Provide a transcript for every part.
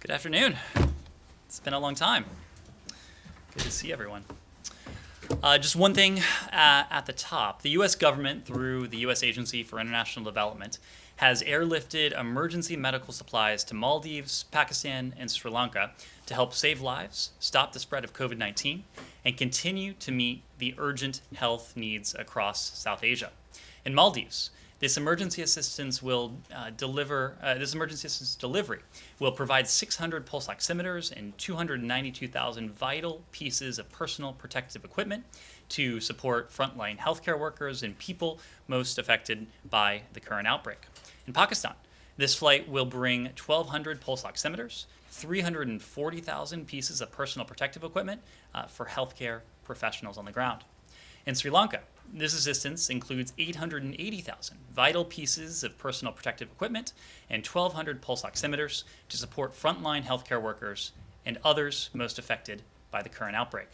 Good afternoon. It's been a long time. Good to see everyone. Just one thing at the top. The U.S. government, through the U.S. Agency for International Development, has airlifted emergency medical supplies to Maldives, Pakistan, and Sri Lanka to help save lives, stop the spread of COVID-19, and continue to meet the urgent health needs across South Asia. In Maldives, this emergency assistance delivery will provide 600 pulse oximeters and 292,000 vital pieces of personal protective equipment to support frontline healthcare workers and people most affected by the current outbreak. In Pakistan, this flight will bring 1,200 pulse oximeters, 340,000 pieces of personal protective equipment for healthcare professionals on the ground. In Sri Lanka, this assistance includes 880,000 vital pieces of personal protective equipment and 1,200 pulse oximeters to support frontline healthcare workers and others most affected by the current outbreak.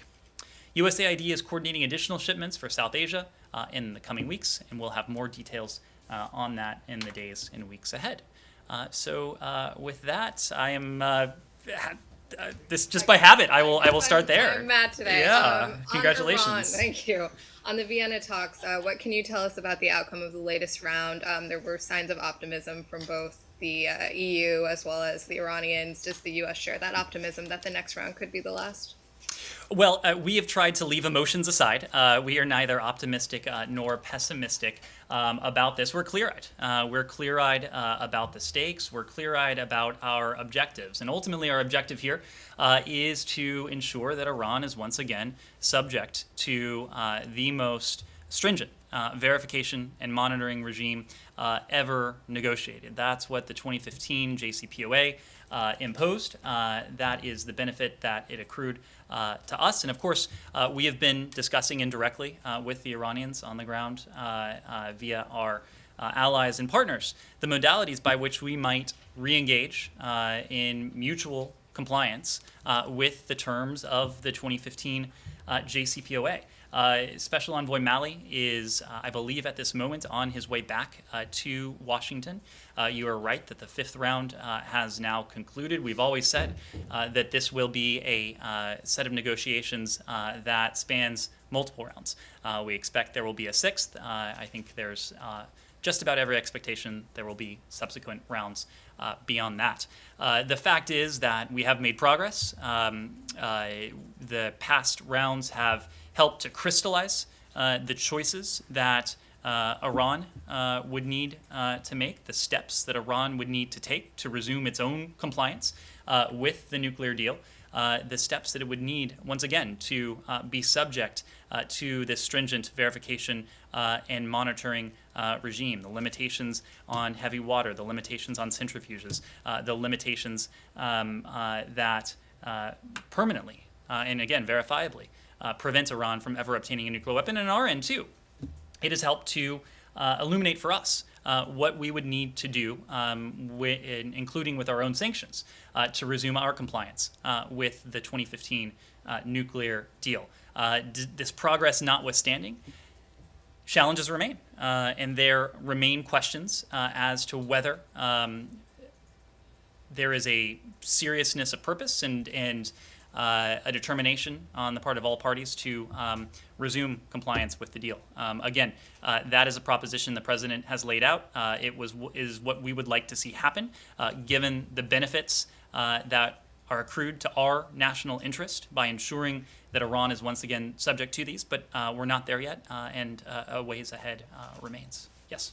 USAID is coordinating additional shipments for South Asia in the coming weeks, and we'll have more details on that in the days and weeks ahead. With that, I am this just by habit. I will start there. I'm Matt today. Yeah, congratulations. On Iran, thank you. On the Vienna talks, what can you tell us about the outcome of the latest round? There were signs of optimism from both the EU as well as the Iranians. Does the U.S. share that optimism that the next round could be the last? Well, we have tried to leave emotions aside. We are neither optimistic nor pessimistic about this. We're clear-eyed. We're clear-eyed about the stakes. We're clear-eyed about our objectives. And ultimately, our objective here is to ensure that Iran is once again subject to the most stringent verification and monitoring regime ever negotiated. That's what the 2015 JCPOA imposed. That is the benefit that it accrued to us. And of course, we have been discussing indirectly with the Iranians on the ground via our allies and partners the modalities by which we might re-engage in mutual compliance with the terms of the 2015 JCPOA. Special Envoy Malley is, I believe, at this moment on his way back to Washington. You are right that the fifth round has now concluded. We've always said that this will be a set of negotiations that spans multiple rounds. We expect there will be a sixth. I think there's just about every expectation there will be subsequent rounds beyond that. The fact is that we have made progress. The past rounds have helped to crystallize the choices that Iran would need to make, the steps that Iran would need to take to resume its own compliance with the nuclear deal, the steps that it would need, once again, to be subject to this stringent verification and monitoring regime, the limitations on heavy water, the limitations on centrifuges, the limitations that permanently and, again, verifiably prevent Iran from ever obtaining a nuclear weapon. And on our end, too, it has helped to illuminate for us what we would need to do, including with our own sanctions, to resume our compliance with the 2015 nuclear deal. This progress notwithstanding, challenges remain, and there remain questions as to whether there is a seriousness of purpose and a determination on the part of all parties to resume compliance with the deal. Again, that is a proposition the president has laid out. Is what we would like to see happen, given the benefits that are accrued to our national interest by ensuring that Iran is once again subject to these. But we're not there yet, and a ways ahead remains. Yes.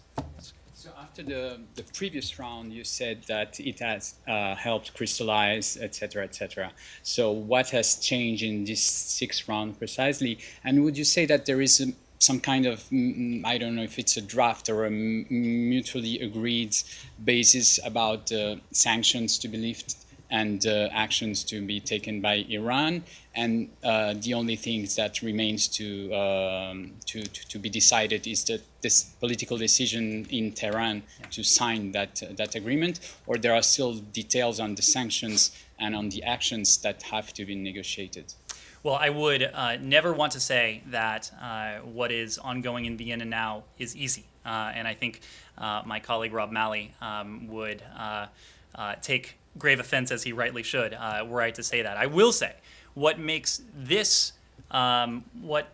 So after the previous round, you said that it has helped crystallize, et cetera, et cetera. So what has changed in this sixth round precisely? And would you say that there is some kind of, I don't know if it's a draft or a mutually agreed basis about sanctions to be lifted and actions to be taken by Iran, and the only thing that remains to be decided is that this political decision in Tehran to sign that agreement, or there are still details on the sanctions and on the actions that have to be negotiated? Well, I would never want to say that what is ongoing in Vienna now is easy, and I think my colleague Rob Malley would take grave offense, as he rightly should, were I to say that. I will say what makes this what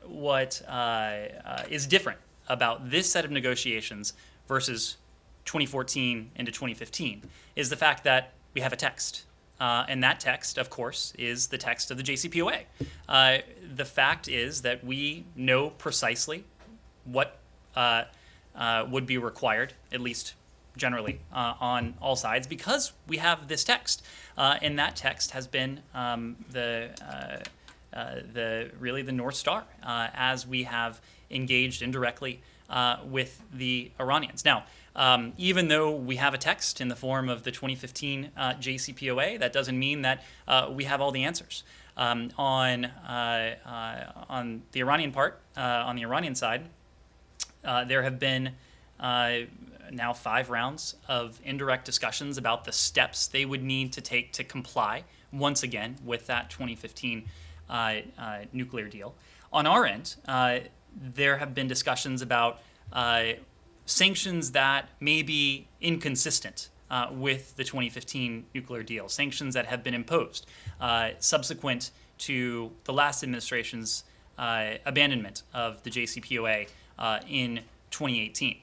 is different about this set of negotiations versus 2014 into 2015 is the fact that we have a text. And that text, of course, is the text of the JCPOA. The fact is that we know precisely what would be required, at least generally, on all sides, because we have this text. And that text has been really the North Star as we have engaged indirectly with the Iranians. Now, even though we have a text in the form of the 2015 JCPOA, that doesn't mean that we have all the answers. On the Iranian part, on the Iranian side, there have been now 5 rounds of indirect discussions about the steps they would need to take to comply, once again, with that 2015 nuclear deal. On our end, there have been discussions about sanctions that may be inconsistent with the 2015 nuclear deal, sanctions that have been imposed subsequent to the last administration's abandonment of the JCPOA in 2018.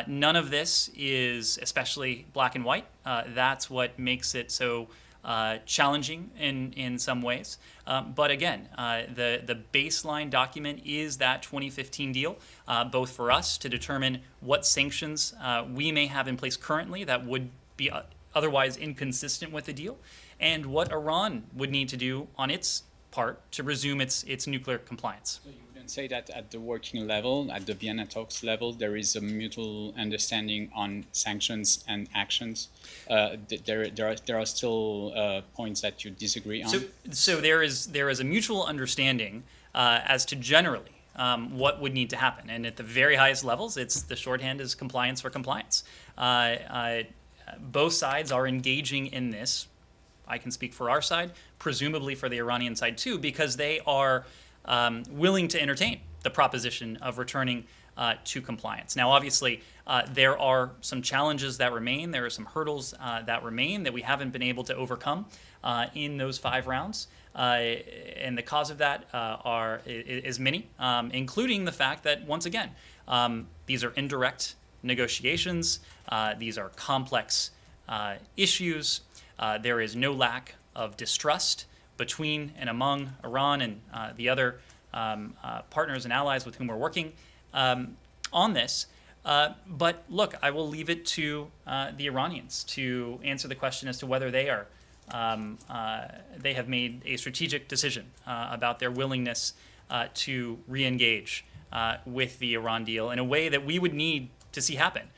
None of this is especially black and white. That's what makes it so challenging in some ways. But again, the baseline document is that 2015 deal, both for us to determine what sanctions we may have in place currently that would be otherwise inconsistent with the deal, and what Iran would need to do on its part to resume its nuclear compliance. So you wouldn't say that at the working level, at the Vienna talks level, there is a mutual understanding on sanctions and actions? There are still points that you disagree on? So there is a mutual understanding as to generally what would need to happen. And at the very highest levels, the shorthand is compliance for compliance. Both sides are engaging in this. I can speak for our side, presumably for the Iranian side too, because they are willing to entertain the proposition of returning to compliance. Now, obviously, there are some challenges that remain. There are some hurdles that remain that we haven't been able to overcome in those 5 rounds. And the cause of that is many, including the fact that, once again, these are indirect negotiations. These are complex issues. There is no lack of distrust between and among Iran and the other partners and allies with whom we're working on this. But look, I will leave it to the Iranians to answer the question as to whether they have made a strategic decision about their willingness to re-engage with the Iran deal in a way that we would need to see happen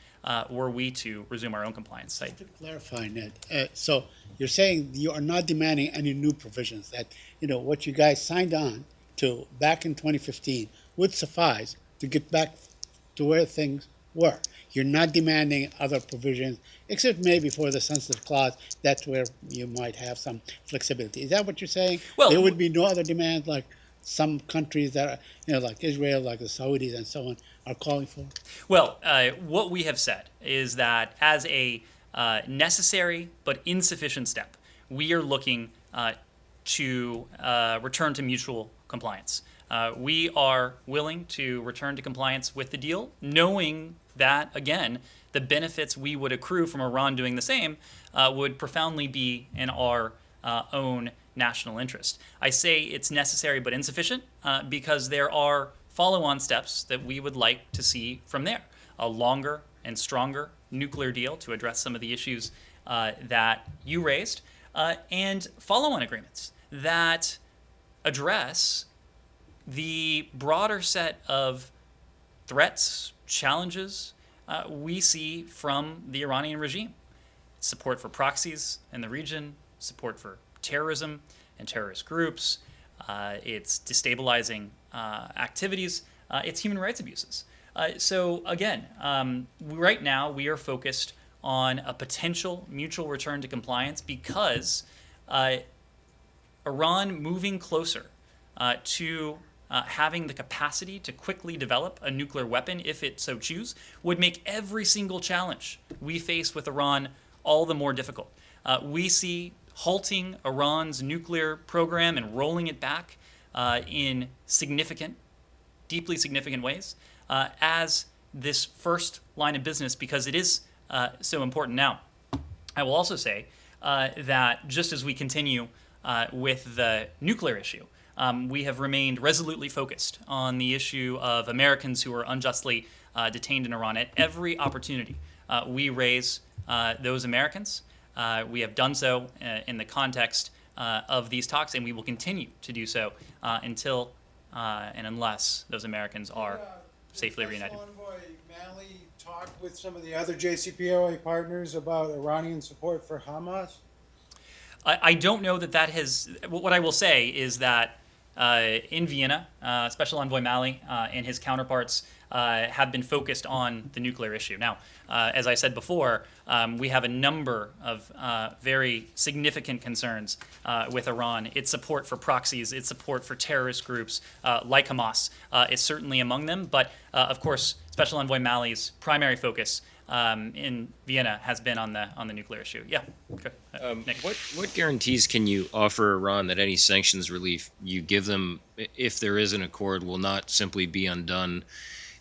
were we to resume our own compliance. Just to clarify, Ned, so you're saying you are not demanding any new provisions, that what you guys signed on to back in 2015 would suffice to get back to where things were. You're not demanding other provisions, except maybe for the sunset clause. That's where you might have some flexibility. Is that what you're saying? Well, there would be no other demand like some countries that are, like Israel, like the Saudis and so on, are calling for? Well, what we have said is that as a necessary but insufficient step, we are looking to return to mutual compliance. We are willing to return to compliance with the deal, knowing that, again, the benefits we would accrue from Iran doing the same would profoundly be in our own national interest. I say it's necessary but insufficient because there are follow-on steps that we would like to see from there. A longer and stronger nuclear deal to address some of the issues that you raised, and follow-on agreements that address the broader set of threats, challenges we see from the Iranian regime. Support for proxies in the region, support for terrorism and terrorist groups, its destabilizing activities, its human rights abuses. So again, right now we are focused on a potential mutual return to compliance because Iran moving closer to having the capacity to quickly develop a nuclear weapon, if it so choose, would make every single challenge we face with Iran all the more difficult. We see halting Iran's nuclear program and rolling it back in significant, deeply significant ways as this first line of business, because it is so important. Now, I will also say that just as we continue with the nuclear issue, we have remained resolutely focused on the issue of Americans who are unjustly detained in Iran. At every opportunity, we raise those Americans. We have done so in the context of these talks, and we will continue to do so until and unless those Americans are safely reunited. Special Envoy Malley talked with some of the other JCPOA partners about Iranian support for Hamas? I don't know that has. What I will say is that in Vienna, Special Envoy Malley and his counterparts have been focused on the nuclear issue. Now, as I said before, we have a number of very significant concerns with Iran. Its support for proxies, its support for terrorist groups like Hamas is certainly among them. But of course, Special Envoy Malley's primary focus in Vienna has been on the nuclear issue. Yeah. Okay. Nick. What guarantees can you offer Iran that any sanctions relief you give them, if there is an accord, will not simply be undone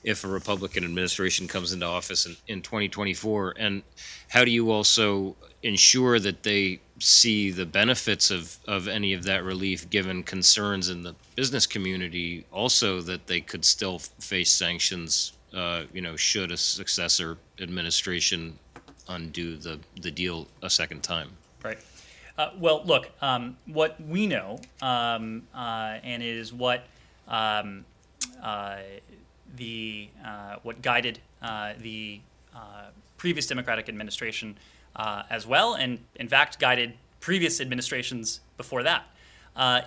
if a Republican administration comes into office in 2024? And how do you also ensure that they see the benefits of any of that relief, given concerns in the business community also that they could still face sanctions, should a successor administration undo the deal a second time? Right. Well, look, what we know, and is what what guided the previous Democratic administration as well, and in fact guided previous administrations before that,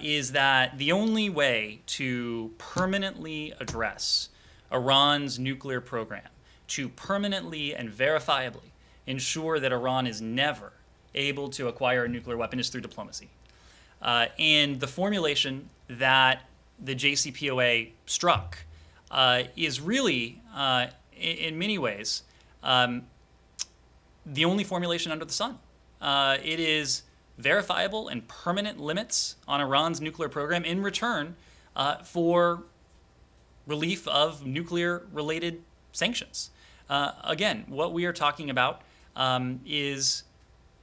is that the only way to permanently address Iran's nuclear program, to permanently and verifiably ensure that Iran is never able to acquire a nuclear weapon, is through diplomacy. And the formulation that the JCPOA struck is really, in many ways, the only formulation under the sun. It is verifiable and permanent limits on Iran's nuclear program in return for relief of nuclear-related sanctions. Again, what we are talking about is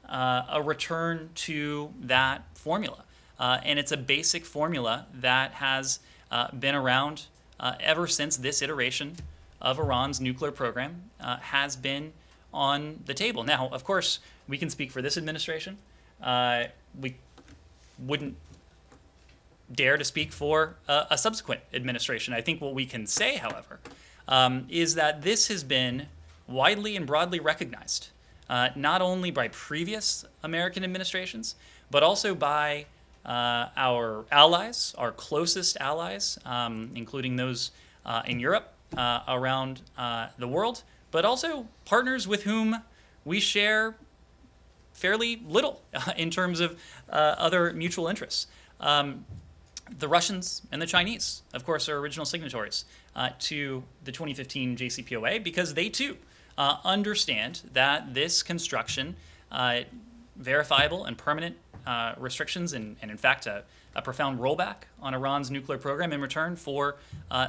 a return to that formula. And it's a basic formula that has been around ever since this iteration of Iran's nuclear program has been on the table. Now, of course, we can speak for this administration. We wouldn't dare to speak for a subsequent administration. I think what we can say, however, is that this has been widely and broadly recognized, not only by previous American administrations, but also by our allies, our closest allies, including those in Europe, around the world, but also partners with whom we share fairly little in terms of other mutual interests. The Russians and the Chinese, of course, are original signatories to the 2015 JCPOA, because they too understand that this construction, verifiable and permanent restrictions, and in fact a profound rollback on Iran's nuclear program in return for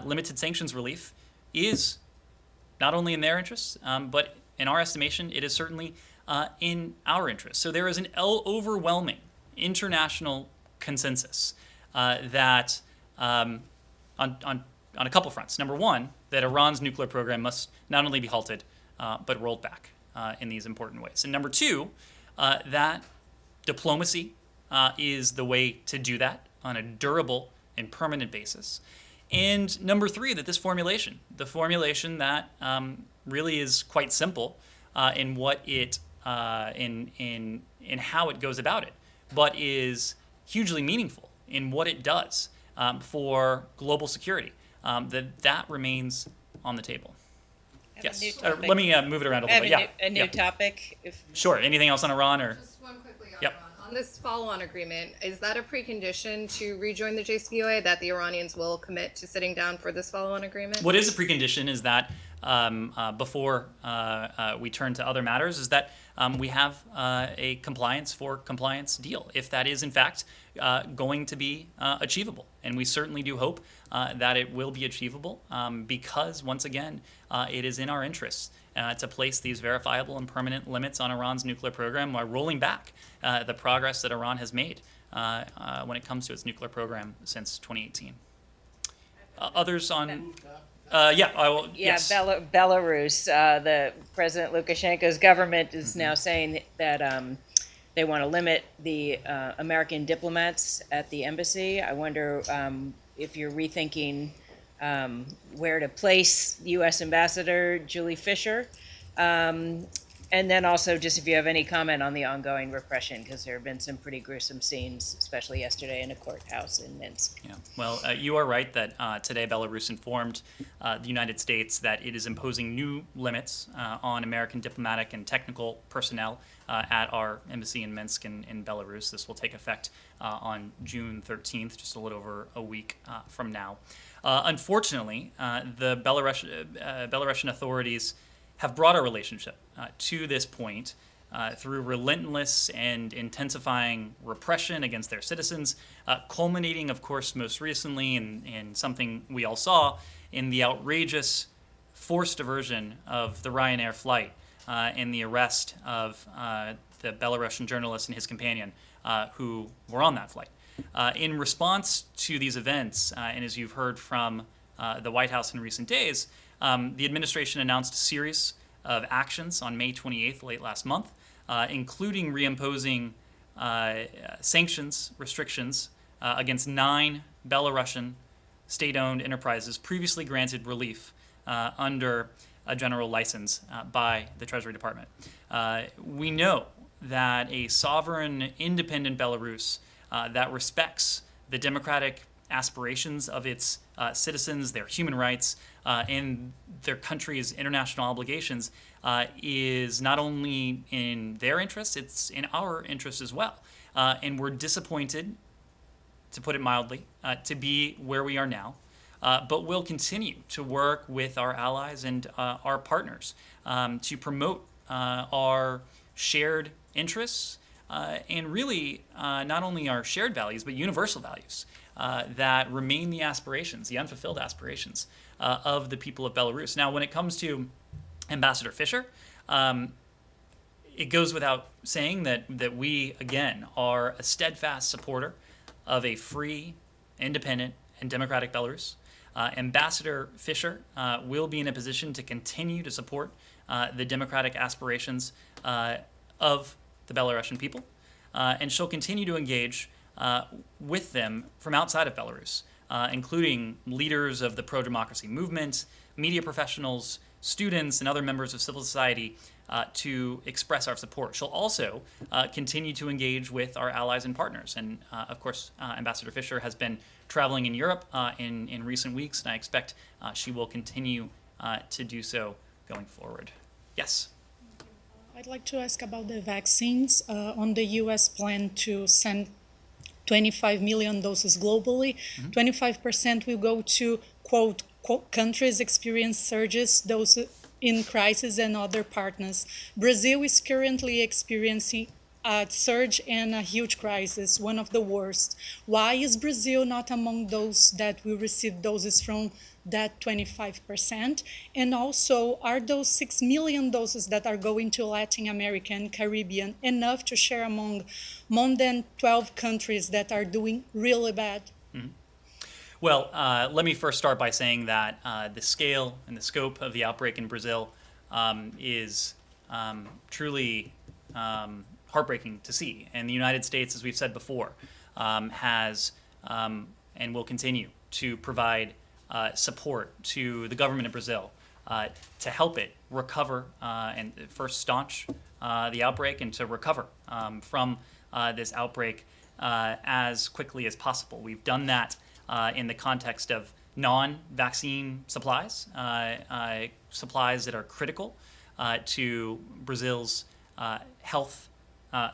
limited sanctions relief, is not only in their interests, but in our estimation, it is certainly in our interests. So there is an overwhelming international consensus that on a couple fronts. Number one, that Iran's nuclear program must not only be halted, but rolled back in these important ways. And number two, that diplomacy is the way to do that on a durable and permanent basis. And number three, that this formulation, the formulation that really is quite simple in what it in how it goes about it, but is hugely meaningful in what it does for global security, that remains on the table. I have a Yes. new Let topic. me move it around a I have little bit. a new topic. If Sure. Anything else on Iran or? Just one quickly on Yep. Iran. On this follow-on agreement, is that a precondition to rejoin the JCPOA, that the Iranians will commit to sitting down for this follow-on agreement? What is a precondition is that before we turn to other matters, is that we have a compliance for compliance deal, if that is in fact going to be achievable. And we certainly do hope that it will be achievable because, once again, it is in our interests to place these verifiable and permanent limits on Iran's nuclear program while rolling back the progress that Iran has made when it comes to its nuclear program since 2018. Others on... yeah, I will. Yeah, Yes. Belarus, the President Lukashenko's government is now saying that they want to limit the American diplomats at the embassy. I wonder if you're rethinking where to place U.S. Ambassador Julie Fisher. And then also just if you have any comment on the ongoing repression, because there have been some pretty gruesome scenes, especially yesterday in a courthouse in Minsk. Yeah. Well, you are right that today Belarus informed the United States that it is imposing new limits on American diplomatic and technical personnel at our embassy in Minsk in Belarus. This will take effect on June 13th, just a little over a week from now. Unfortunately, the Belarusian authorities have brought our relationship to this point through relentless and intensifying repression against their citizens, culminating, of course, most recently in something we all saw in the outrageous forced diversion of the Ryanair flight and the arrest of the Belarusian journalist and his companion who were on that flight. In response to these events, and as you've heard from the White House in recent days, the administration announced a series of actions on May 28th, late last month, including reimposing sanctions, restrictions against 9 Belarusian state-owned enterprises previously granted relief under a general license by the Treasury Department. We know that a sovereign, independent Belarus that respects the democratic aspirations of its citizens, their human rights, and their country's international obligations is not only in their interest, it's in our interest as well. And we're disappointed, to put it mildly, to be where we are now. But we'll continue to work with our allies and our partners to promote our shared interests and really not only our shared values, but universal values that remain the aspirations, the unfulfilled aspirations of the people of Belarus. Now, when it comes to Ambassador Fisher, it goes without saying that we, again, are a steadfast supporter of a free, independent, and democratic Belarus. Ambassador Fisher will be in a position to continue to support the democratic aspirations of the Belarusian people, and she'll continue to engage with them from outside of Belarus, including leaders of the pro-democracy movement, media professionals, students, and other members of civil society to express our support. She'll also continue to engage with our allies and partners. And of course, Ambassador Fisher has been traveling in Europe in recent weeks, and I expect she will continue to do so going forward. Yes? I'd like to ask about the vaccines. On the U.S. plan to send 25 million doses globally, 25% will go to, quote, countries experience surges, those in crisis and other partners. Brazil is currently experiencing a surge and a huge crisis, one of the worst. Why is Brazil not among those that will receive doses from that 25%? And also, are those 6 million doses that are going to Latin America and Caribbean enough to share among more than 12 countries that are doing really bad? Well, let me first start by saying that the scale and the scope of the outbreak in Brazil is truly heartbreaking to see. And the United States, as we've said before, has and will continue to provide support to the government of Brazil to help it recover and first staunch the outbreak and to recover from this outbreak as quickly as possible. We've done that in the context of non-vaccine supplies, supplies that are critical to Brazil's health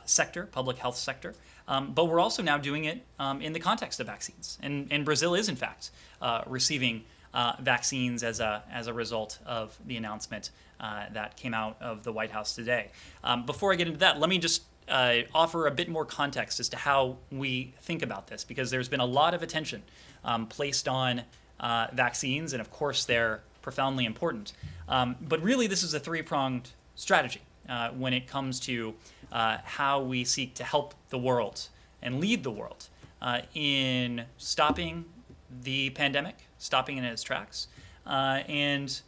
sector, public health sector, but we're also now doing it in the context of vaccines. And Brazil is, in fact, receiving vaccines as a result of the announcement that came out of the White House today. Before I get into that, let me just offer a bit more context as to how we think about this, because there's been a lot of attention placed on vaccines, and of course they're profoundly important. But really, this is a three-pronged strategy when it comes to how we seek to help the world and lead the world in stopping the pandemic, stopping it in its tracks, and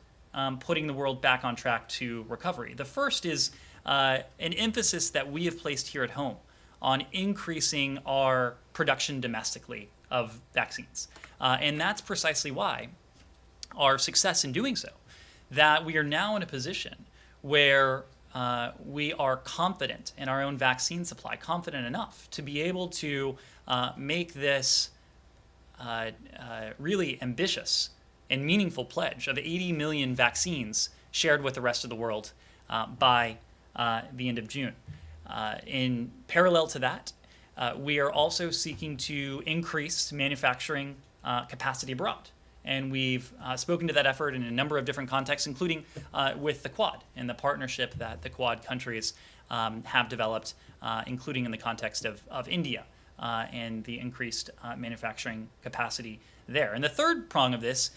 putting the world back on track to recovery. The first is an emphasis that we have placed here at home on increasing our production domestically of vaccines. And that's precisely why our success in doing so, that we are now in a position where we are confident in our own vaccine supply, confident enough to be able to make this really ambitious and meaningful pledge of 80 million vaccines shared with the rest of the world by the end of June. In parallel to that, we are also seeking to increase manufacturing capacity abroad. And we've spoken to that effort in a number of different contexts, including with the Quad and the partnership that the Quad countries have developed, including in the context of India and the increased manufacturing capacity there. And the third prong of this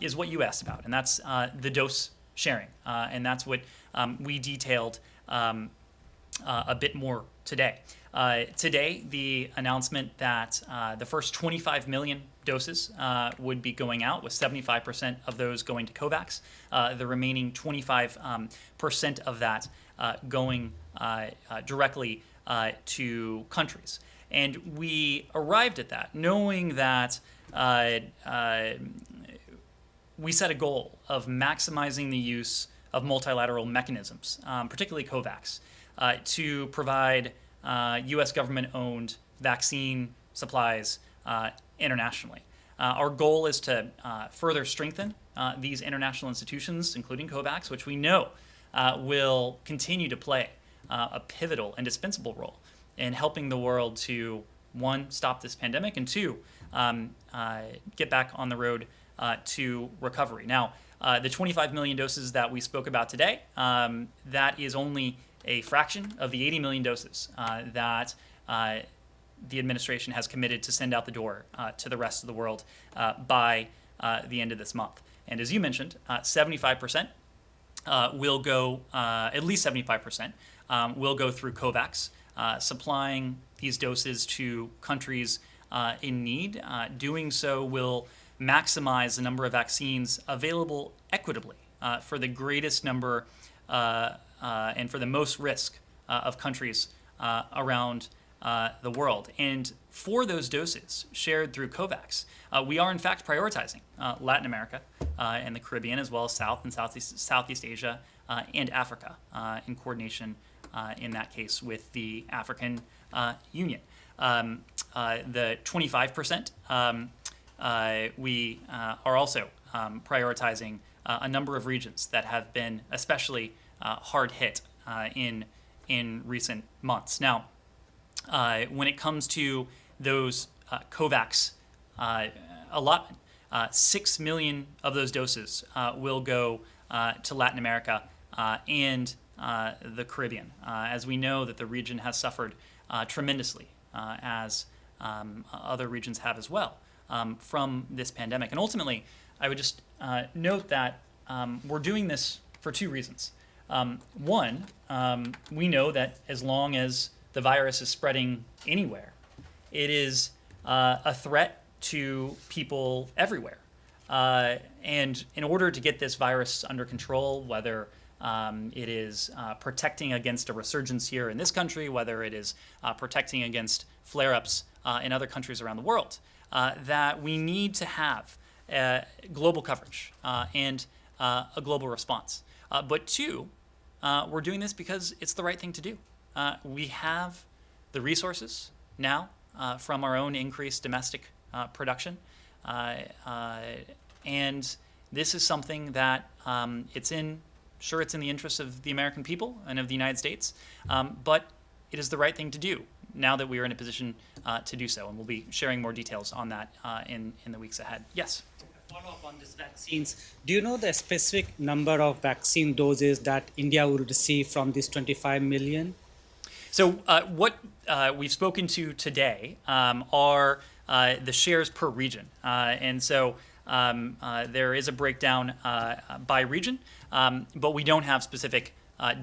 is what you asked about, and that's the dose sharing. And that's what we detailed a bit more today. Today, the announcement that the first 25 million doses would be going out, with 75% of those going to COVAX, the remaining 25% of that going directly to countries. And we arrived at that knowing that we set a goal of maximizing the use of multilateral mechanisms, particularly COVAX, to provide U.S. government-owned vaccine supplies internationally. Our goal is to further strengthen these international institutions, including COVAX, which we know will continue to play a pivotal, indispensable role in helping the world to, one, stop this pandemic, and two, get back on the road to recovery. Now, the 25 million doses that we spoke about today, that is only a fraction of the 80 million doses that the administration has committed to send out the door to the rest of the world by the end of this month. And as you mentioned, 75% will go, at least 75% will go through COVAX, supplying these doses to countries in need. Doing so will maximize the number of vaccines available equitably for the greatest number and for the most risk of countries around the world. And for those doses shared through COVAX, we are in fact prioritizing Latin America and the Caribbean, as well as South and Southeast Asia and Africa, in coordination in that case with the African Union. The 25%, we are also prioritizing a number of regions that have been especially hard hit in recent months. Now, when it comes to those COVAX allotment, 6 million of those doses will go to Latin America and the Caribbean, as we know that the region has suffered tremendously, as other regions have as well, from this pandemic. And ultimately, I would just note that we're doing this for two reasons. One, we know that as long as the virus is spreading anywhere, it is a threat to people everywhere. And in order to get this virus under control, whether it is protecting against a resurgence here in this country, whether it is protecting against flare-ups in other countries around the world, that we need to have global coverage and a global response. But two, we're doing this because it's the right thing to do. We have the resources now from our own increased domestic production, and this is something that it's in the interest of the American people and of the United States, but it is the right thing to do now that we are in a position to do so. And we'll be sharing more details on that in the weeks ahead. Yes. Follow up on these vaccines. Do you know the specific number of vaccine doses that India will receive from this 25 million? So what we've spoken to today are the shares per region. And so there is a breakdown by region, but we don't have specific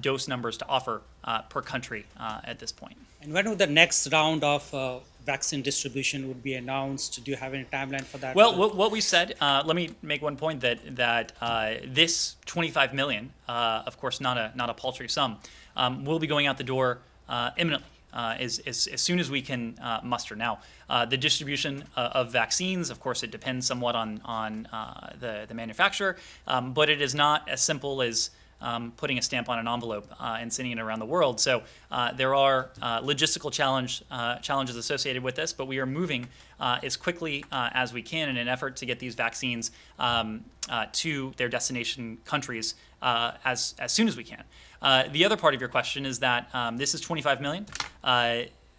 dose numbers to offer per country at this point. And when will the next round of vaccine distribution would be announced? Do you have any timeline for that? Well, what we said, let me make one point that this 25 million, of course, not a paltry sum, will be going out the door imminently. As soon as we can muster. Now, the distribution of vaccines, of course, it depends somewhat on the manufacturer, but it is not as simple as putting a stamp on an envelope and sending it around the world. So there are logistical challenges associated with this, but we are moving as quickly as we can in an effort to get these vaccines to their destination countries as soon as we can. The other part of your question is that this is 25 million.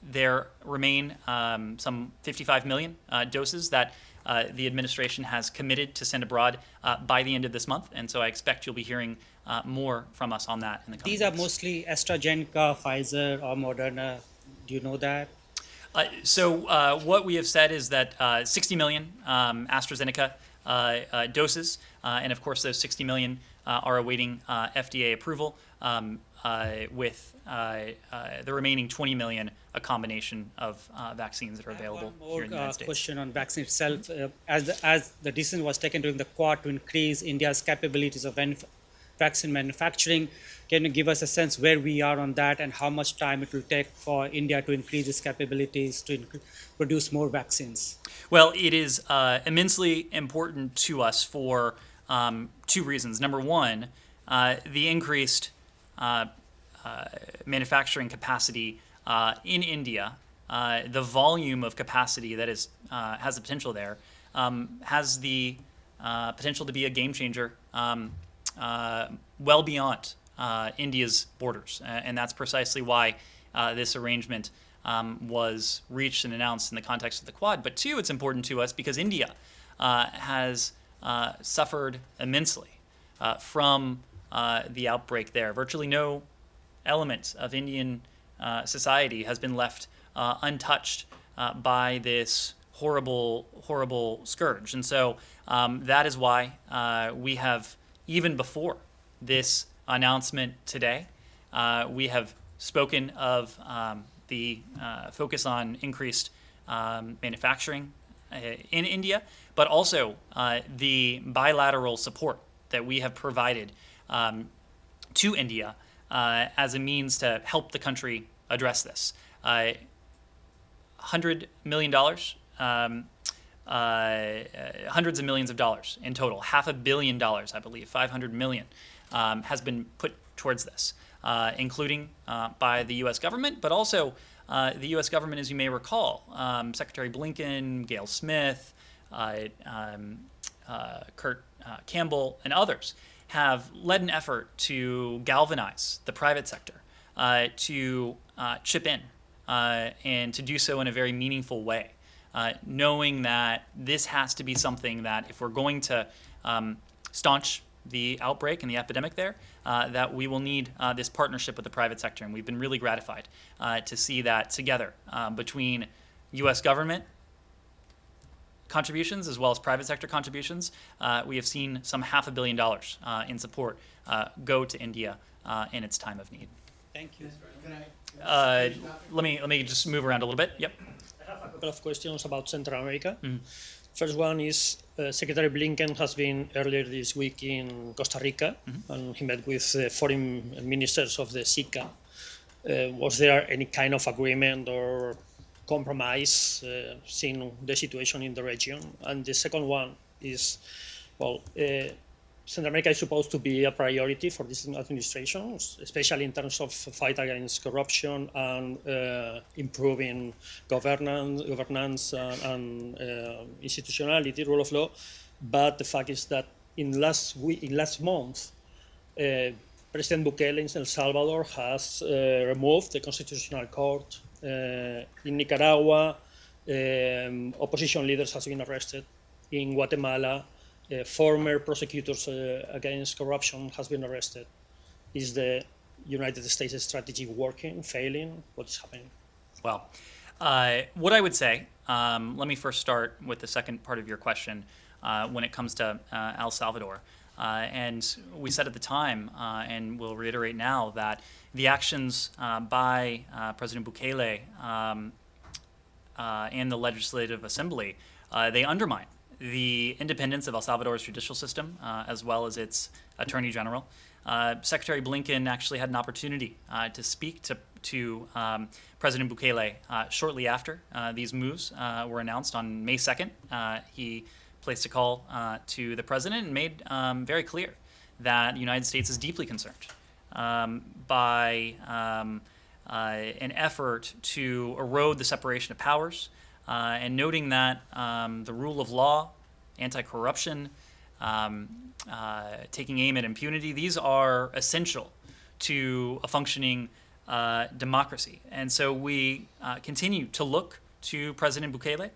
There remain some 55 million doses that the administration has committed to send abroad by the end of this month, and so I expect you'll be hearing more from us on that in the coming These are weeks. mostly AstraZeneca, Pfizer, or Moderna. Do you know that? So what we have said is that 60 million AstraZeneca doses, and of course those 60 million are awaiting FDA approval, with the remaining 20 million a combination of vaccines that are available One here more in the United States. question on vaccine itself. As the decision was taken during the Quad to increase India's capabilities of vaccine manufacturing, can you give us a sense where we are on that and how much time it will take for India to increase its capabilities to produce more vaccines? Well, it is immensely important to us for two reasons. Number one, the increased manufacturing capacity in India, the volume of capacity that has the potential there, has the potential to be a game changer well beyond India's borders. And that's precisely why this arrangement was reached and announced in the context of the Quad. But two, it's important to us because India has suffered immensely from the outbreak there. Virtually no element of Indian society has been left untouched by this horrible scourge. And so that is why we have, even before this announcement today, we have spoken of the focus on increased manufacturing in India, but also the bilateral support that we have provided to India as a means to help the country address this. $100 million, hundreds of millions of dollars in total, $500 million, I believe, 500 million has been put towards this, including by the U.S. government, but also the U.S. government, as you may recall, Secretary Blinken, Gail Smith, Kurt Campbell, and others have led an effort to galvanize the private sector to chip in and to do so in a very meaningful way, knowing that this has to be something that if we're going to staunch the outbreak and the epidemic there, that we will need this partnership with the private sector. And we've been really gratified to see that together between U.S. government contributions as well as private sector contributions. We have seen some $500 million in support go to India in its time of need. Thank you. Let me just move around a little bit. Yep. I have a couple of questions about Central America. First one is Secretary Blinken has been earlier this week in Costa Rica, and he met with foreign ministers of the SICA. Was there any kind of agreement or compromise seeing the situation in the region? And the second one is, well, Central America is supposed to be a priority for this administration, especially in terms of fight against corruption and improving governance and institutionality, rule of law. But the fact is that in last month, President Bukele in El Salvador has removed the Constitutional Court. In Nicaragua, opposition leaders have been arrested. In Guatemala, former prosecutors against corruption has been arrested. Is the United States strategy working, failing? What is happening? Well, what I would say, let me first start with the second part of your question when it comes to El Salvador. And we said at the time, and we'll reiterate now, that the actions by President Bukele and the Legislative Assembly, they undermine the independence of El Salvador's judicial system, as well as its Attorney General. Secretary Blinken actually had an opportunity to speak to President Bukele shortly after these moves were announced on May 2nd. He placed a call to the president and made very clear that the United States is deeply concerned by an effort to erode the separation of powers, and noting that the rule of law, anti-corruption, taking aim at impunity, these are essential to a functioning democracy. And so we continue to look to President Bukele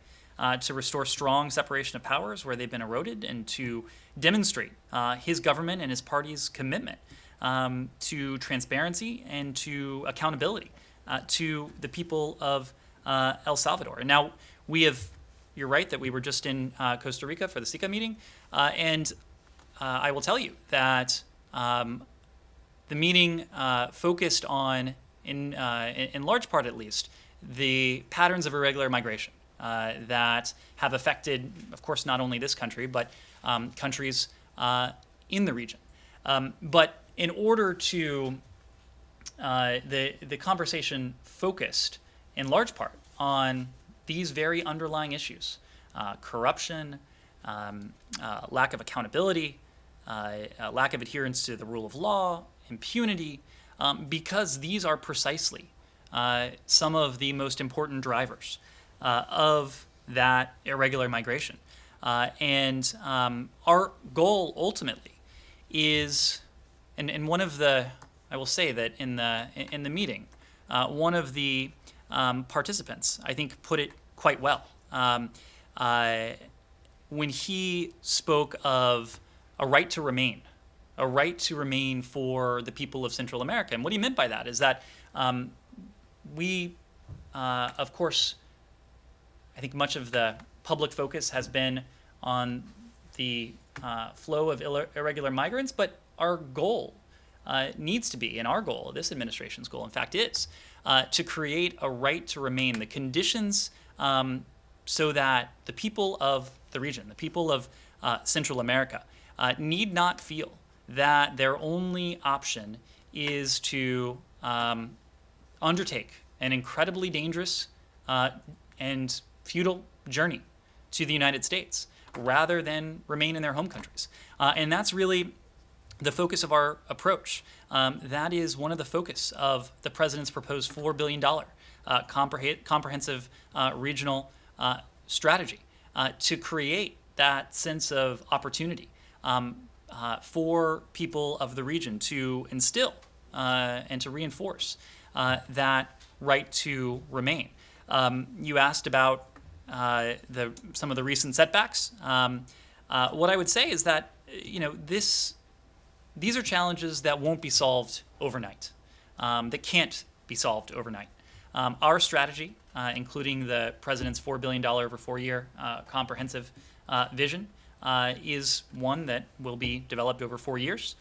to restore strong separation of powers where they've been eroded, and to demonstrate his government and his party's commitment to transparency and to accountability to the people of El Salvador. And now you're right that we were just in Costa Rica for the SICA meeting, and I will tell you that the meeting focused on, in large part at least, the patterns of irregular migration that have affected, of course, not only this country, but countries in the region. But in order to, the conversation focused in large part on these very underlying issues, corruption, lack of accountability, lack of adherence to the rule of law, impunity, because these are precisely some of the most important drivers of that irregular migration. And our goal ultimately is, and one of the, I will say that in the meeting, one of the participants, I think, put it quite well. When he spoke of a right to remain for the people of Central America. And what he meant by that is that we, of course, I think much of the public focus has been on the flow of irregular migrants, but our goal needs to be, and our goal, this administration's goal, in fact, is to create a right to remain, the conditions so that the people of the region, the people of Central America, need not feel that their only option is to undertake an incredibly dangerous and futile journey to the United States rather than remain in their home countries. And that's really the focus of our approach. That is one of the focus of the president's proposed $4 billion comprehensive regional strategy to create that sense of opportunity for people of the region, to instill and to reinforce that right to remain. You asked about some of the recent setbacks. What I would say is that these are challenges that won't be solved overnight, that can't be solved overnight. Our strategy, including the president's $4 billion over 4-year comprehensive vision, is one that will be developed over 4 years.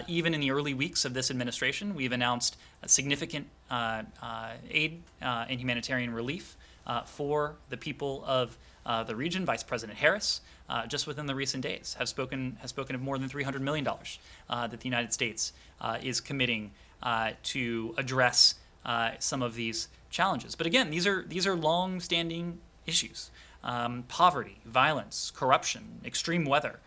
Even in the early weeks of this administration, we've announced a significant aid and humanitarian relief for the people of the region. Vice President Harris, just within the recent days, has spoken of more than $300 million that the United States is committing to address some of these challenges. But again, these are long-standing issues: poverty, violence, corruption, extreme weather,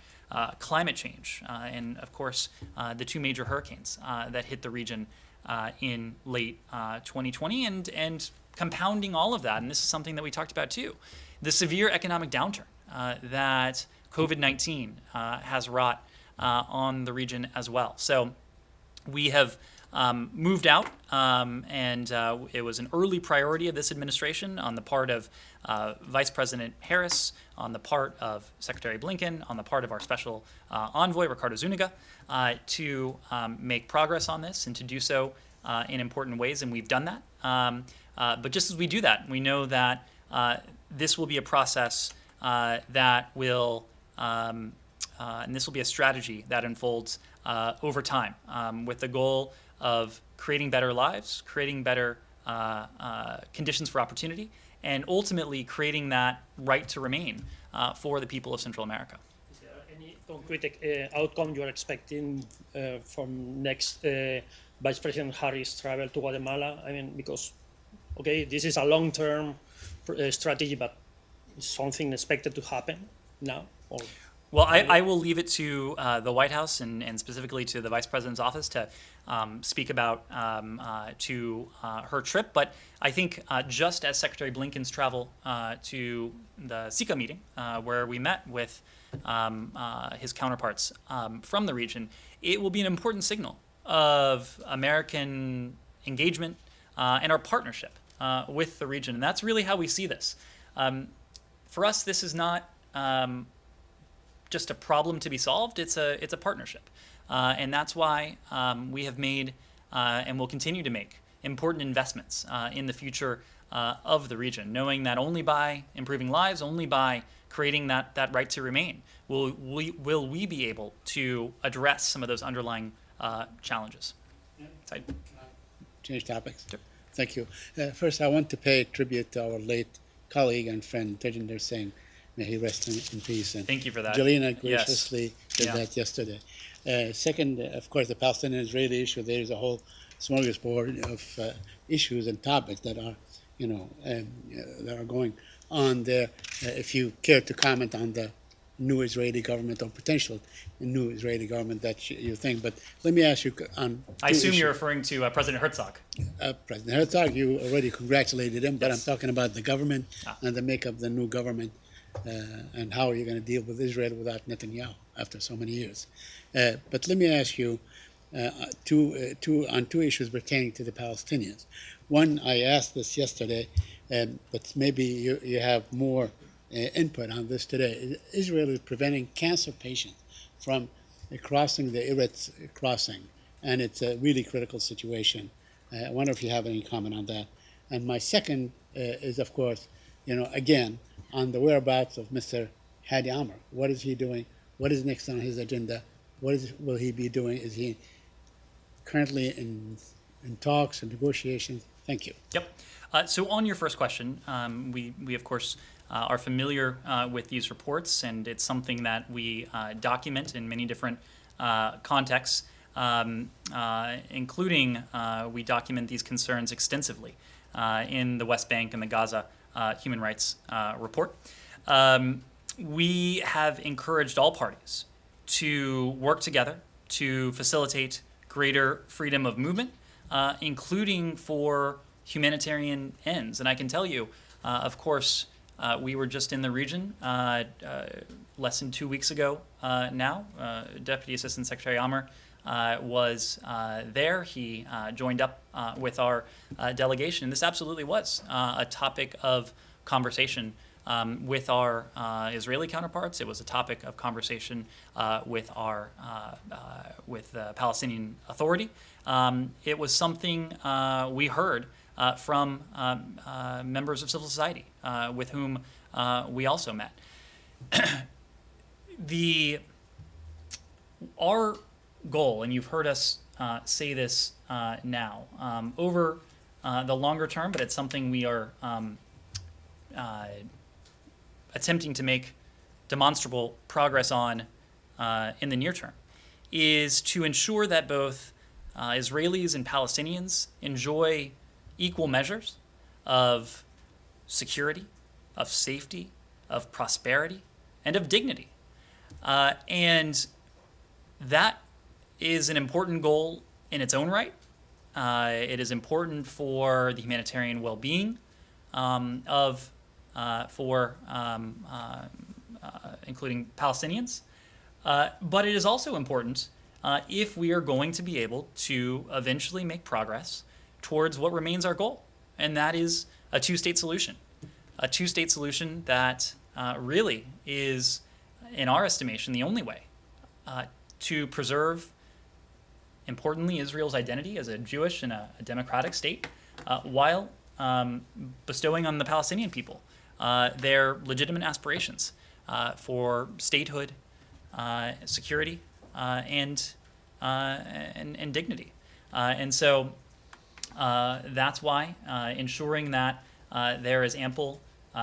climate change, and of course the 2 major hurricanes that hit the region in late 2020, and compounding all of that, and this is something that we talked about too, the severe economic downturn that COVID-19 has wrought on the region as well. So We have moved out, and it was an early priority of this administration on the part of Vice President Harris, on the part of Secretary Blinken, on the part of our special envoy, Ricardo Zuniga, to make progress on this and to do so in important ways, and we've done that. But just as we do that, we know that this will be a process that will, and this will be a strategy that unfolds over time, with the goal of creating better lives, creating better conditions for opportunity, and ultimately creating that right to remain for the people of Central America. Is there any concrete outcome you are expecting from next Vice President Harris' travel to Guatemala? I mean, because, okay, this is a long-term strategy, but is something expected to happen now? Or Well, I will leave it to the White House and specifically to the Vice President's office to speak about her trip. But I think just as Secretary Blinken's travel to the SICA meeting, where we met with his counterparts from the region, it will be an important signal of American engagement and our partnership with the region. And that's really how we see this. For us, this is not just a problem to be solved. It's a partnership, and that's why we have made and will continue to make important investments in the future of the region, knowing that only by improving lives, only by creating that right to remain, will we be able to address some of those underlying challenges. So Change topics. Sure. Thank you. First, I want to pay tribute to our late colleague and friend Tejinder Singh. May he rest in peace. And Thank you for that. Jelena Yes. graciously did Yeah. that yesterday. Second, of course, the Palestinian-Israeli issue. There is a whole smorgasbord of issues and topics that are, that are going on there. If you care to comment on the new Israeli government or potential new Israeli government that you think, but let me ask you on. I two assume you're issues. referring to President Herzog. President Herzog, you already congratulated him, but I'm talking about the government Ah. and the makeup of the new government, and how are you going to deal with Israel without Netanyahu after so many years? But let me ask you on two issues pertaining to the Palestinians. One, I asked this yesterday, but maybe you have more input on this today. Israel is preventing cancer patients from crossing the Eretz crossing, and it's a really critical situation. I wonder if you have any comment on that. And my second is, of course, again, on the whereabouts of Mr. Hadi Amr. What is he doing? What is next on his agenda? Will he be doing? Is he currently in talks and negotiations? Thank you. Yep. So on your first question, we of course are familiar with these reports, and it's something that we document in many different contexts, including we document these concerns extensively in the West Bank and the Gaza Human Rights Report. We have encouraged all parties to work together to facilitate greater freedom of movement, including for humanitarian ends. And I can tell you, of course, we were just in the region less than 2 weeks ago now. Deputy Assistant Secretary Amr was there. He joined up with our delegation. And this absolutely was a topic of conversation with our Israeli counterparts. It was a topic of conversation with our with the Palestinian Authority. It was something we heard from members of civil society with whom we also met. Our goal, and you've heard us say this now, over the longer term, but it's something we are attempting to make demonstrable progress on in the near term, is to ensure that both Israelis and Palestinians enjoy equal measures of security, of safety, of prosperity, and of dignity. And that is an important goal in its own right. It is important for the humanitarian well-being including Palestinians. But it is also important if we are going to be able to eventually make progress towards what remains our goal, and that is a two-state solution. A two-state solution that really is, in our estimation, the only way to preserve, importantly, Israel's identity as a Jewish and a democratic state, while bestowing on the Palestinian people their legitimate aspirations for statehood, security, and dignity. And so that's why ensuring that there is ample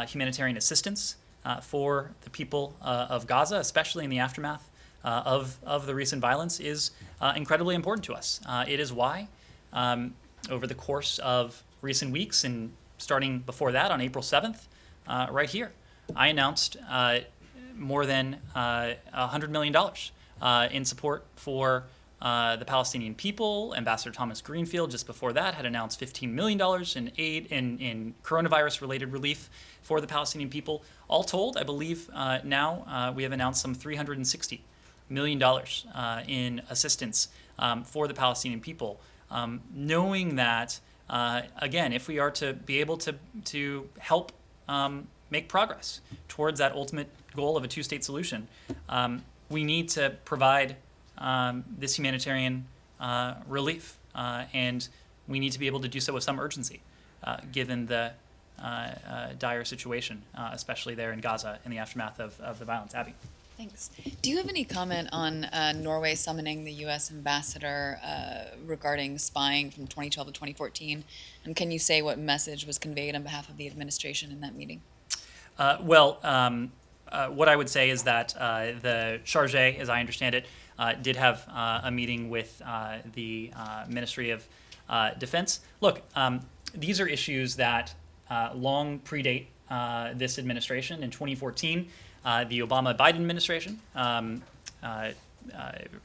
humanitarian assistance for the people of Gaza, especially in the aftermath of the recent violence, is incredibly important to us. It is why, over the course of recent weeks and starting before that on April 7th, right here, I announced more than $100 million in support for the Palestinian people. Ambassador Thomas Greenfield, just before that, had announced $15 million in aid in coronavirus-related relief for the Palestinian people. All told, I believe now we have announced some $360 million in assistance for the Palestinian people, knowing that, again, if we are to be able to help make progress towards that ultimate goal of a two-state solution, we need to provide this humanitarian relief, and we need to be able to do so with some urgency, given the dire situation, especially there in Gaza in the aftermath of the violence. Abby. Thanks. Do you have any comment on Norway summoning the U.S. ambassador regarding spying from 2012 to 2014? And can you say what message was conveyed on behalf of the administration in that meeting? What I would say is that the Charge, as I understand it, did have a meeting with the Ministry of Defense. Look, these are issues that long predate this administration. In 2014, the Obama-Biden administration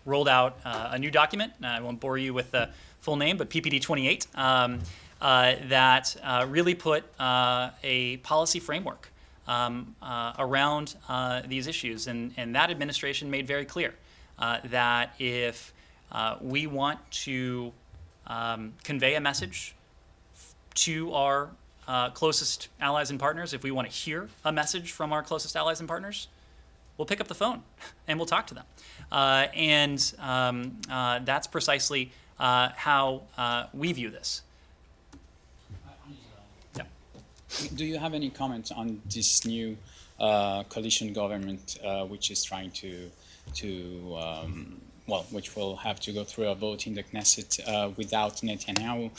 rolled out a new document. I won't bore you with the full name, but PPD 28, that really put a policy framework around these issues. And that administration made very clear that if we want to convey a message to our closest allies and partners, if we want to hear a message from our closest allies and partners, we'll pick up the phone and we'll talk to them. That's precisely how we view this. Yeah. Do you have any comments on this new coalition government, which is trying to which will have to go through a vote in the Knesset without Netanyahu?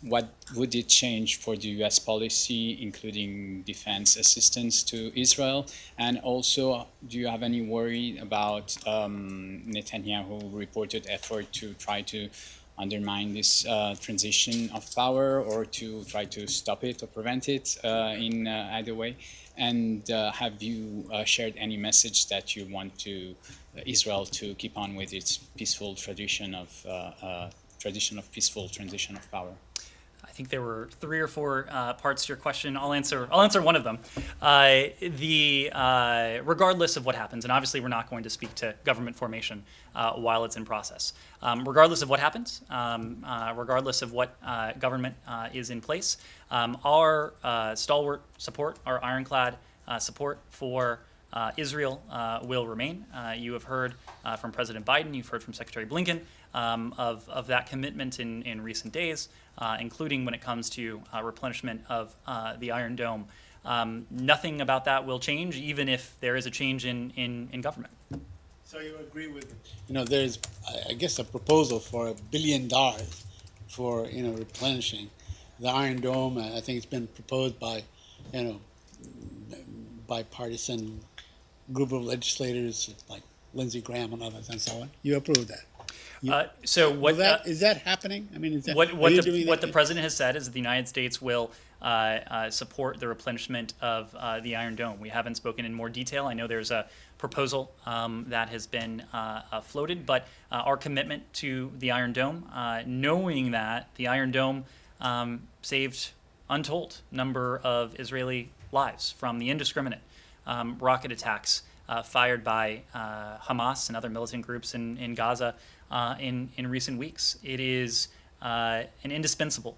What would it change for the U.S. policy, including defense assistance to Israel? And also, do you have any worry about Netanyahu reported effort to try to undermine this transition of power, or to try to stop it or prevent it in either way? And have you shared any message that you want to Israel to keep on with its peaceful tradition of peaceful transition of power? I think there were 3 or 4 parts to your question. I'll answer one of them. Regardless of what happens, and obviously we're not going to speak to government formation while it's in process. Regardless of what happens, regardless of what government is in place, our stalwart support, our ironclad support for Israel will remain. You have heard from President Biden, you've heard from Secretary Blinken of that commitment in recent days, including when it comes to replenishment of the Iron Dome. Nothing about that will change, even if there is a change in government. So you agree with, there's, I guess, a proposal for $1 billion for, replenishing the Iron Dome. I think it's been proposed by, bipartisan group of legislators like Lindsey Graham and others and so on. You approve that? So what is that happening? I mean, is that, what the that? president has said is that the United States will support the replenishment of the Iron Dome. We haven't spoken in more detail. I know there's a proposal that has been floated, but our commitment to the Iron Dome, knowing that the Iron Dome saved untold number of Israeli lives from the indiscriminate rocket attacks fired by Hamas and other militant groups in Gaza in recent weeks. It is an indispensable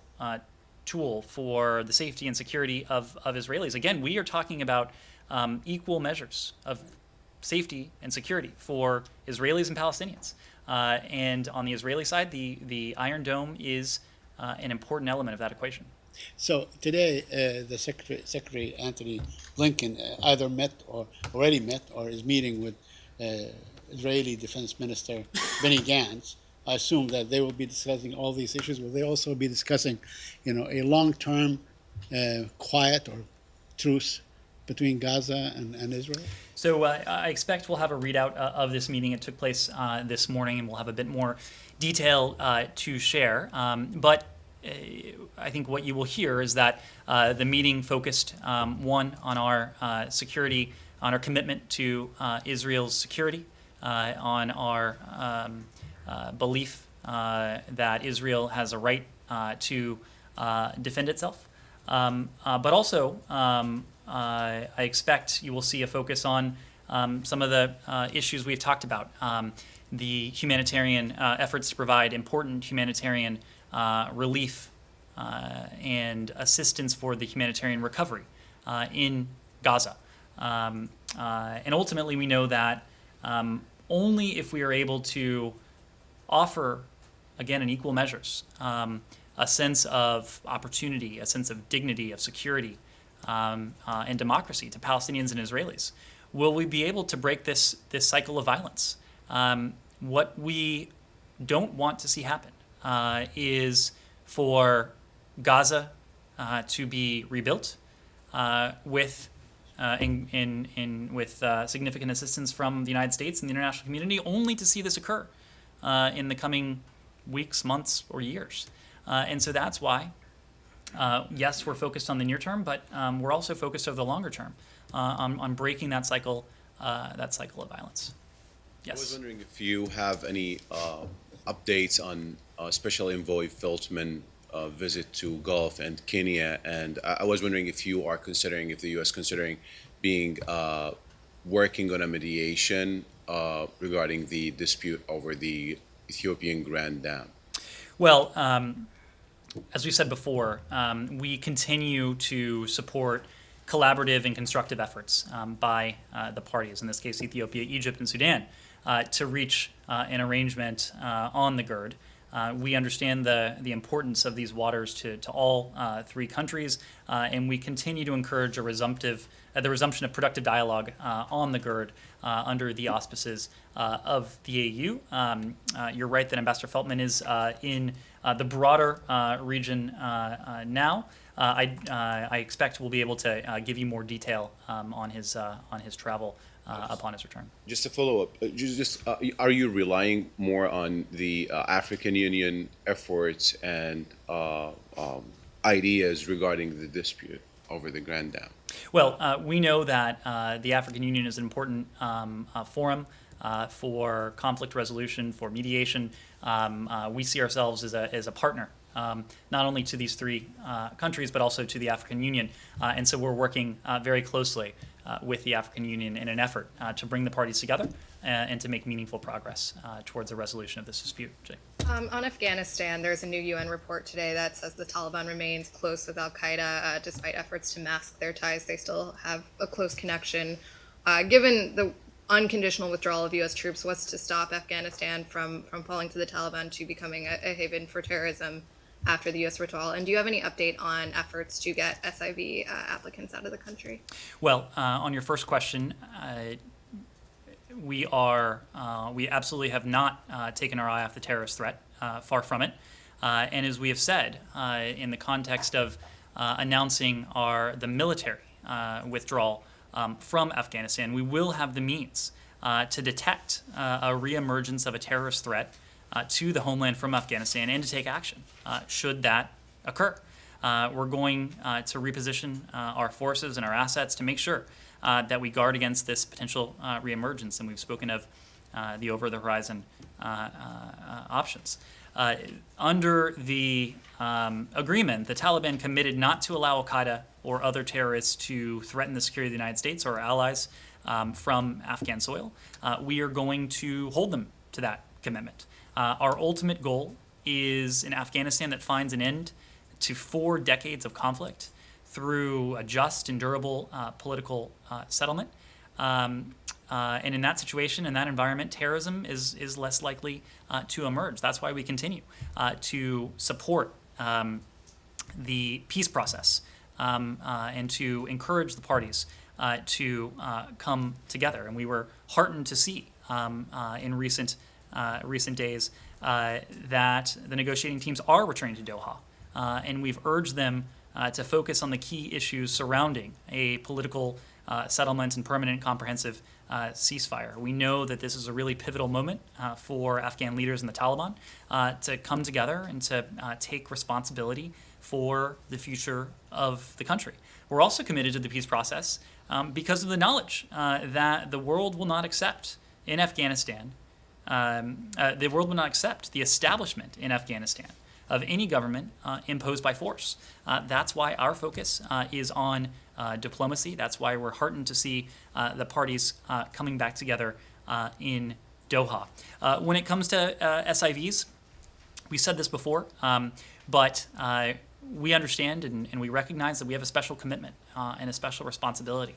tool for the safety and security of Israelis. Again, we are talking about equal measures of safety and security for Israelis and Palestinians. And on the Israeli side, the Iron Dome is an important element of that equation. So today, the Secretary Anthony Blinken either met or already met or is meeting with Israeli Defense Minister Benny Gantz. I assume that they will be discussing all these issues. Will they also be discussing, a long-term quiet or truce between Gaza and Israel? So I expect we'll have a readout of this meeting. It took place this morning, and we'll have a bit more detail to share. But I think what you will hear is that the meeting focused, one, on our security, on our commitment to Israel's security, on our belief that Israel has a right to defend itself. But also, I expect you will see a focus on some of the issues we've talked about, the humanitarian efforts to provide important humanitarian relief and assistance for the humanitarian recovery in Gaza. And ultimately, we know that only if we are able to offer, again, in equal measures, a sense of opportunity, a sense of dignity, of security, and democracy to Palestinians and Israelis, will we be able to break this cycle of violence? What we don't want to see happen is for Gaza to be rebuilt with significant assistance from the United States and the international community, only to see this occur in the coming weeks, months, or years. And so that's why, yes, we're focused on the near term, but we're also focused over the longer term on breaking that cycle of violence. Yes. I was wondering if you have any updates on Special Envoy Feltman visit to Gulf and Kenya, and I was wondering if you are considering, if the U.S. considering being working on a mediation regarding the dispute over the Ethiopian Grand Dam. Well, as we said before, we continue to support collaborative and constructive efforts by the parties, in this case Ethiopia, Egypt, and Sudan, to reach an arrangement on the GERD. We understand the importance of these waters to all three countries, and we continue to encourage the resumption of productive dialogue on the GERD under the auspices of the AU. You're right that Ambassador Feltman is in the broader region now. I expect we'll be able to give you more detail on his travel upon his return. Just to follow up, are you relying more on the African Union efforts and ideas regarding the dispute over the Grand Dam? Well, we know that the African Union is an important forum for conflict resolution, for mediation. We see ourselves as a partner, not only to these three countries, but also to the African Union. And so we're working very closely with the African Union in an effort to bring the parties together and to make meaningful progress towards a resolution of this dispute. Jay. On Afghanistan, there's a new UN report today that says the Taliban remains close with al-Qaeda despite efforts to mask their ties. They still have a close connection. Given the unconditional withdrawal of U.S. troops, what's to stop Afghanistan from falling to the Taliban to becoming a haven for terrorism after the U.S. withdrawal? And do you have any update on efforts to get SIV applicants out of the country? Well, on your first question, we absolutely have not taken our eye off the terrorist threat, far from it. And as we have said, in the context of announcing the military withdrawal from Afghanistan, we will have the means to detect a reemergence of a terrorist threat to the homeland from Afghanistan and to take action should that occur. We're going to reposition our forces and our assets to make sure that we guard against this potential reemergence, and we've spoken of the over-the-horizon options. Under the agreement, the Taliban committed not to allow al-Qaeda or other terrorists to threaten the security of the United States or our allies from Afghan soil, we are going to hold them to that commitment. Our ultimate goal is an Afghanistan that finds an end to 4 decades of conflict through a just and durable political settlement. And in that situation, in that environment, terrorism is less likely to emerge. That's why we continue to support the peace process and to encourage the parties to come together. And we were heartened to see in recent days that the negotiating teams are returning to Doha. And we've urged them to focus on the key issues surrounding a political settlement and permanent comprehensive ceasefire. We know that this is a really pivotal moment for Afghan leaders and the Taliban to come together and to take responsibility for the future of the country. We're also committed to the peace process because of the knowledge that the world will not accept in Afghanistan, the world will not accept the establishment in Afghanistan of any government imposed by force. That's why our focus is on diplomacy. That's why we're heartened to see the parties coming back together in Doha. When it comes to SIVs, we said this before, but we understand and we recognize that we have a special commitment and a special responsibility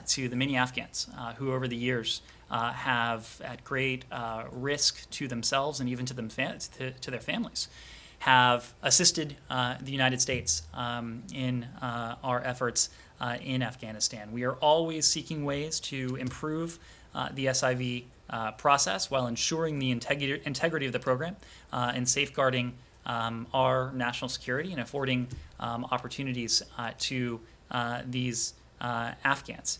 to the many Afghans who over the years have, at great risk to themselves and even to their families, have assisted the United States in our efforts in Afghanistan. We are always seeking ways to improve the SIV process while ensuring the integrity of the program and safeguarding our national security and affording opportunities to these Afghans.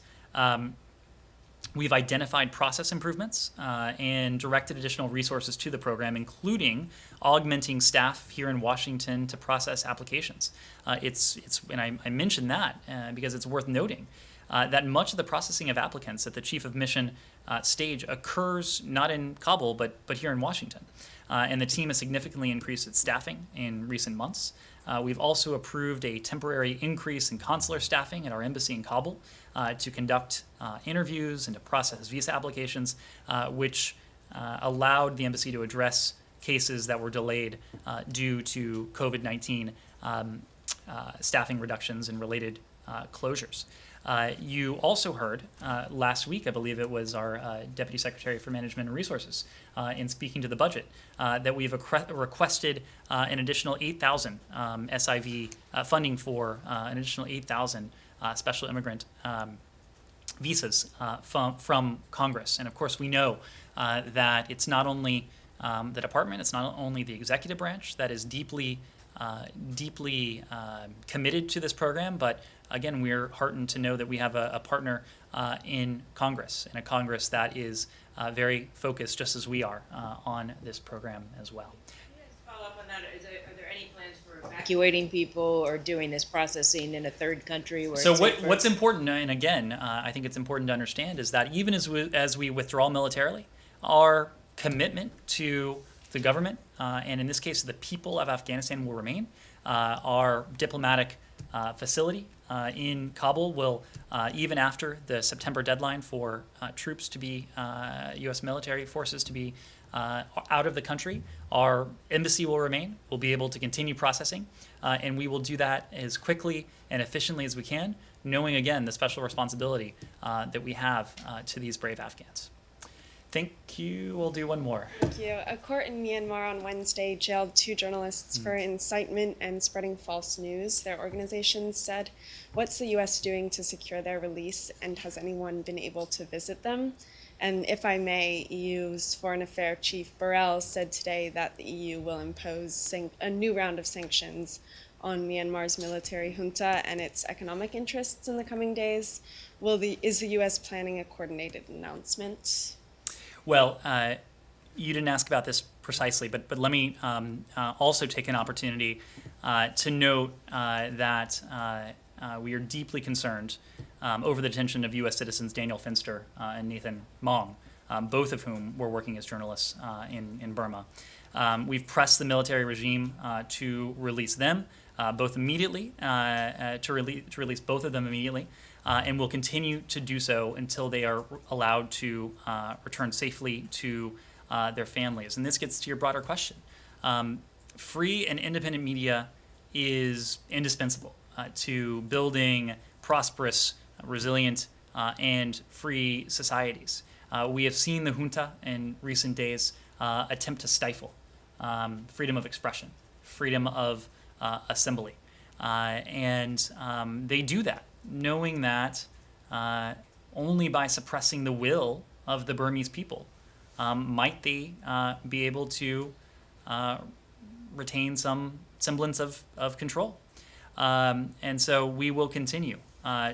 We've identified process improvements and directed additional resources to the program, including augmenting staff here in Washington to process applications. And I mentioned that because it's worth noting that much of the processing of applicants at the chief of mission stage occurs not in Kabul, but here in Washington. And the team has significantly increased its staffing in recent months. We've also approved a temporary increase in consular staffing at our embassy in Kabul to conduct interviews and to process visa applications, which allowed the embassy to address cases that were delayed due to COVID-19 staffing reductions and related closures. You also heard last week, I believe it was our Deputy Secretary for Management and Resources, in speaking to the budget, that we've requested an additional 8,000 SIV funding for an additional 8,000 special immigrant visas from Congress. And of course, we know that it's not only the department, it's not only the executive branch that is deeply committed to this program, but again, we're heartened to know that we have a partner in Congress, and a Congress that is very focused, just as we are, on this program as well. Follow up on that. Are there any plans for evacuating people or doing this processing in a third country? Where So what's important, and again, I think it's important to understand, is that even as we withdraw militarily, our commitment to the government, and in this case, the people of Afghanistan will remain. Our diplomatic facility in Kabul will, even after the September deadline for troops to be, U.S. military forces to be out of the country, our embassy will remain. We'll be able to continue processing, and we will do that as quickly and efficiently as we can, knowing, again, the special responsibility that we have to these brave Afghans. Thank you. We'll do one more. Thank you. A court in Myanmar on Wednesday jailed 2 journalists for incitement and spreading false news, their organizations said. What's the U.S. doing to secure their release, and has anyone been able to visit them? And if I may, EU's Foreign Affairs Chief Borrell said today that the EU will impose a new round of sanctions on Myanmar's military junta and its economic interests in the coming days. Is the U.S. planning a coordinated announcement? Well, you didn't ask about this precisely, but let me also take an opportunity to note that we are deeply concerned over the detention of U.S. citizens Daniel Finster and Nathan Mong, both of whom were working as journalists in Burma. We've pressed the military regime to release them both immediately to release both of them immediately, and will continue to do so until they are allowed to return safely to their families. And this gets to your broader question. Free and independent media is indispensable to building prosperous, resilient, and free societies. We have seen the junta in recent days attempt to stifle freedom of expression, freedom of assembly. And they do that, knowing that only by suppressing the will of the Burmese people might they be able to retain some semblance of control. And so we will continue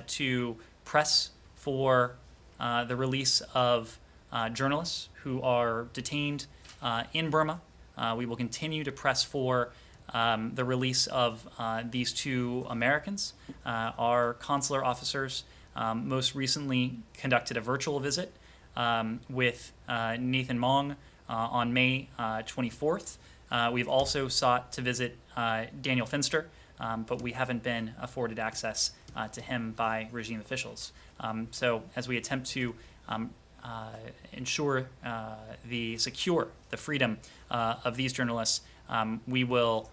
to press for the release of journalists who are detained in Burma. We will continue to press for the release of these two Americans. Our consular officers most recently conducted a virtual visit with Nathan Mong on May 24th. We've also sought to visit Daniel Finster, but we haven't been afforded access to him by regime officials. So as we attempt to ensure secure the freedom of these journalists, we will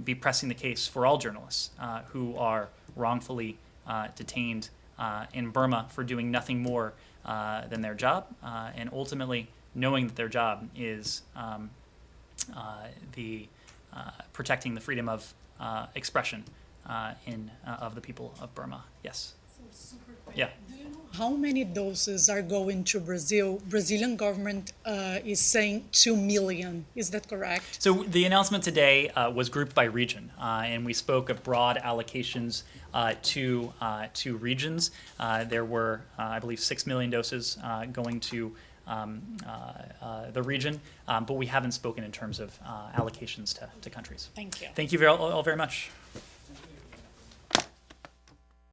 be pressing the case for all journalists who are wrongfully detained in Burma for doing nothing more than their job, and ultimately knowing that their job is protecting the freedom of expression of the people of Burma. Yes. Yeah. How many doses are going to Brazil? Brazilian government is saying 2 million. Is that correct? So the announcement today was grouped by region, and we spoke of broad allocations to regions. There were, I believe, 6 million doses going to the region, but we haven't spoken in terms of allocations to countries. Thank you. Thank you all very much.